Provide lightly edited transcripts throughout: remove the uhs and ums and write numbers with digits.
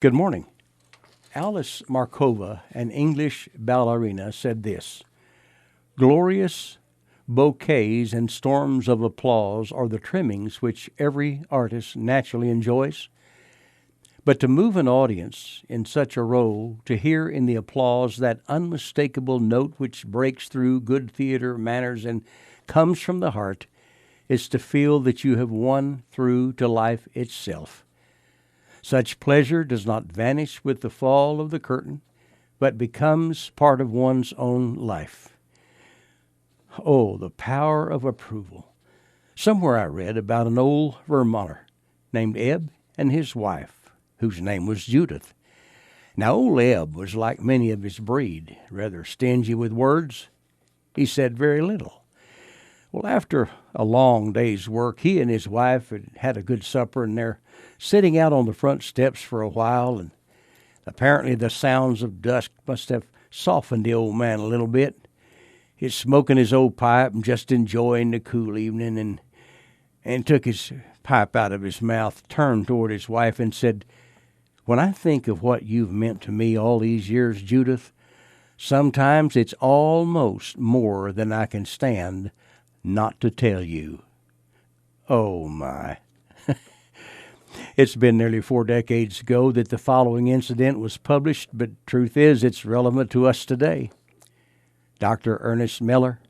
Good morning. Alice Markova, an English ballerina, said this: glorious bouquets and storms of applause are the trimmings which every artist naturally enjoys. But to move an audience in such a role, to hear in the applause that unmistakable note which breaks through good theater manners and comes from the heart, is to feel that you have won through to life itself. Such pleasure does not vanish with the fall of the curtain, but becomes part of one's own life. Oh, the power of approval. Somewhere I read about an old Vermonter named Ebb and his wife, whose name was Judith. Now, old Ebb was like many of his breed, rather stingy with words. He said very little. Well, after a long day's work, he and his wife had had a good supper, and they're sitting out on the front steps for a while, and apparently the sounds of dusk must have softened the old man a little bit. He's smoking his old pipe and just enjoying the cool evening, and took his pipe out of his mouth, turned toward his wife, and said, "When I think of what you've meant to me all these years, Judith, sometimes it's almost more than I can stand not to tell you." Oh, my. It's been nearly 4 decades ago that the following incident was published, but truth is it's relevant to us today. Dr. Ernest Miller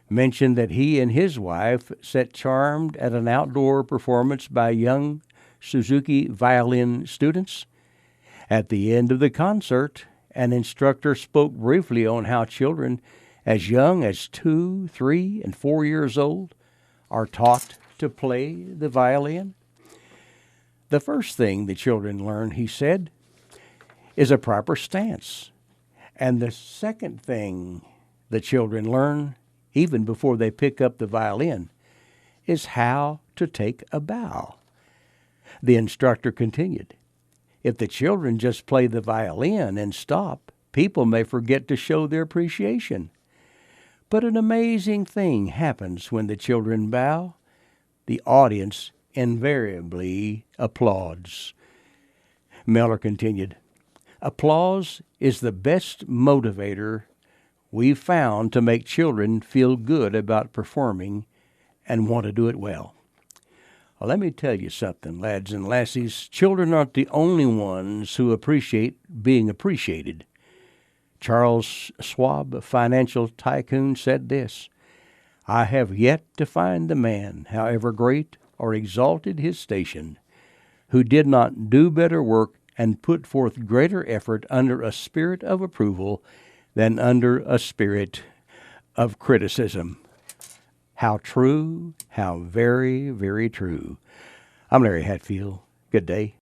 mentioned that he and his wife sat charmed at an outdoor performance by young Suzuki violin students. At the end of the concert, an instructor spoke briefly on how children as young as 2, 3, and 4 years old are taught to play the violin. The first thing the children learn, he said, is a proper stance. And the second thing the children learn, even before they pick up the violin, is how to take a bow. The instructor continued, "If the children just play the violin and stop, people may forget to show their appreciation. But an amazing thing happens when the children bow. The audience invariably applauds." Miller continued, "Applause is the best motivator we've found to make children feel good about performing and want to do it well." Well, let me tell you something, lads and lassies. Children aren't the only ones who appreciate being appreciated. Charles Schwab, a financial tycoon, said this: "I have yet to find the man, however great or exalted his station, who did not do better work and put forth greater effort under a spirit of approval than under a spirit of criticism." How true, how very, very true. I'm Larry Hatfield. Good day.